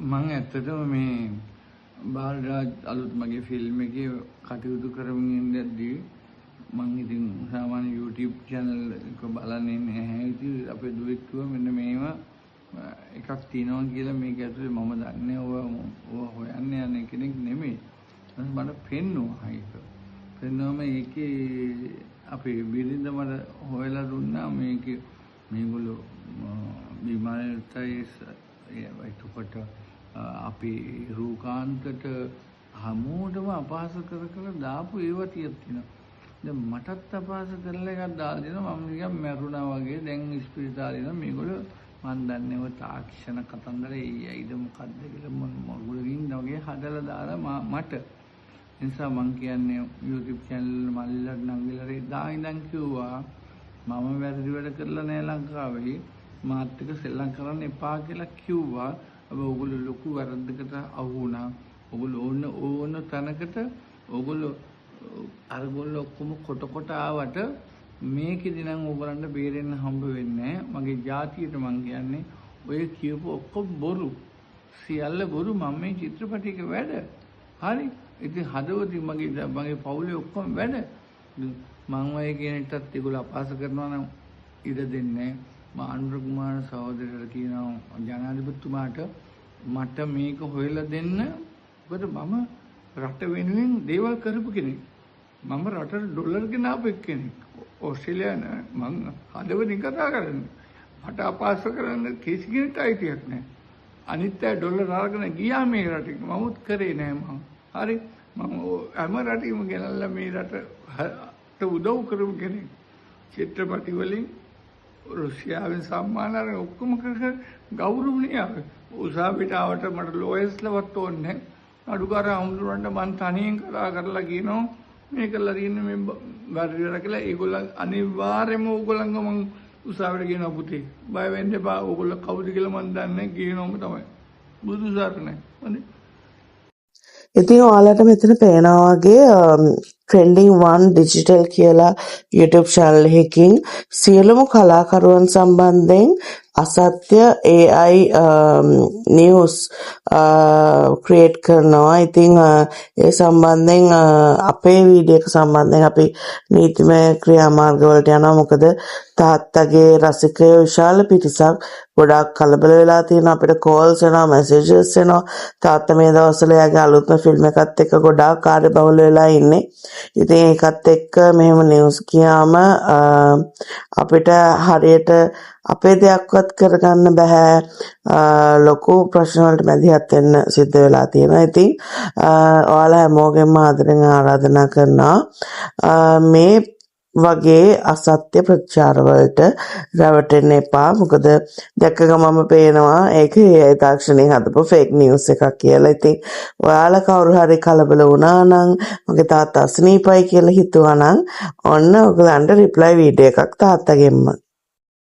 මම ඇත්තටම මේ බාලරාජ් අලුත් මගේ ෆිල්ම් එකේ කටයුතු කරමින් ඉඳද්දී මම ඉතින් සාමාන්‍ය YouTube channel එක බලන්නේ නැහැ. ඉතින් අපේ දුවෙක් කිව්වා මෙන්න මේව එකක් තියෙනවා කියලා මේක ඇතුලේ මම දන්නේ ඔය හොයන්න යන කෙනෙක් නෙමෙයි. මට පෙන්නුවා ඒක. පෙන්නුවම ඒකේ අපේ බිරිඳ මට හොයලා දුන්නා මේකේ මේගොල්ලෝ බිමාලටයි එතකොට අපි රූකාන්තට හැමෝටම අපහාස කර දාපු ඒවා තියෙනවා. දැන් මටත් අපහාස කරලා එකක් දාලා දෙනවා මම නිකන් මැරුණා වගේ. දැන් ඉස්පිරිතාලේ ඉන්න මේගොල්ලෝ මන් දන්නේ ඔය තාක්ෂණ කතන්දර ඇයිද මොකද්ද කියලා මොගොල්ලෝ ඉන්න වගේ හදලා දාලා මට. ඒ නිසා මං කියන්නේ YouTube channel මල්ලට නංගිලට එදා ඉඳන් කිව්වා මම වැරදි වැඩ කරලා නැහැ ලංකාවේ. මාත් එක්ක සෙල්ලම් කරන්න එපා කියලා කිව්වා. ඔයගොල්ලෝ ලොකු වැරද්දකට අහු වුණා. ඔයගොල්ලෝ ඕන තැනකට ඔයගොල්ලෝ අරගොල්ලෝ ඔක්කොම කොට ආවට මේකෙදි නම් ඔයගොල්ලන්ට බේරෙන්න හම්බ වෙන්නේ නැහැ. මගේ ජාතියට මං කියන්නේ ඔය කියපු ඔක්කොම බොරු. සියල්ල බොරු. මම මේ චිත්‍රපටයක වැඩ. හරි. ඉතින් හදවතින් මගේ පවුලේ ඔක්කොම වැඩ. මං ඔය කියන එකටත් ඒගොල්ලෝ අපහාස කරනවා නම් ඉඩ දෙන්නේ නැහැ. අනුර කුමාර සහෝදරයට කියනවා ජනාධිපතිතුමාට මට මේක හොයලා දෙන්න. මොකද මම රට වෙනුවෙන් දේවල් කරපු කෙනෙක්. මම රටට ඩොලර් ගෙනාපු කෙනෙක්. ඕස්ට්‍රේලියාන මං හදවතින් කතා කරන්නේ. මට අපහාස කරන්න කිසි කෙනෙකුට අයිතියක් නැහැ. අනිත් අය ඩොලර් අරගෙන ගියා මේ රටේ. මමුත් කරේ නැහැ මං. හරි. මම හැම රටේම ගෙනල්ලා මේ රටට උදව් කරපු කෙනෙක්. චිත්‍රපටි වලින් රුසියාවෙන් සම්මාන අරගෙන ඔක්කොම කර ගෞරවණීය උසාවියට ආවට මට ලෝයස්ලවත් ඕනේ අඩුකාර හමුදුරන්ට මං තනියෙන් කතා කරලා කියනවා මේ කරලා තියෙන්නේ මේ වැරදි වැඩ කියලා. ඒගොල්ලෝ අනිවාර්යයෙන්ම ඕගොල්ලන්ව මං උසාවියට කියනවා පුතේ බය වෙන්න එපා. ඕගොල්ලෝ කවුද කියලා මං දන්නේ කියනවම තමයි. බුදු සරණයි. හොඳයි. ඉතින් ඔයාලට මෙතන පේනවා වගේ trending one digital කියලා YouTube channel එකකින් සියලුම කලාකරුවන් සම්බන්ධයෙන් අසත්‍ය AI news create කරනවා. ඉතින් ඒ සම්බන්ධයෙන් අපේ වීඩියෝ එක සම්බන්ධයෙන් අපි නීතිමය ක්‍රියාමාර්ග වලට යනවා. මොකද තාත්තගේ රසිකයෝ විශාල පිරිසක් ගොඩාක් කලබල වෙලා තියෙනවා. අපිට කෝල්ස් එනවා, මැසේජස් එනවා. තාත්තා මේ දවස්වල යාගේ අලුත්ම ෆිල්ම් එකත් එක්ක ගොඩාක් කාර්යබහුල වෙලා ඉන්නේ. ඉතින් ඒකත් එක්ක මෙහෙම නිවුස් කියාම අපිට හරියට අපේ දෙයක්වත් කරගන්න බෑ. ලොකු ප්‍රශ්න වලට මැදිහත් වෙන්න සිද්ධ වෙලා තියෙනවා. ඉතින් ඔයාලා හැමෝගෙම ආදරෙන් ආරාධනා කරනවා මේ වගේ අසත්‍ය ප්‍රචාර වලට රැවටෙන්න එපා. මොකද දැක්ක ගමම පේනවා ඒක AI තාක්ෂණයෙන් හදපු ෆේක් නිවුස් එකක් කියලා. ඉතින් ඔයාලා කවුරු හරි කලබල වුණා නම් මගේ තාත්තා අසනීපයි කියලා හිතුවා නම් ඔන්න ඔයගලන්ට රිප්ලයි වීඩියෝ එකක් තාත්තගෙන්ම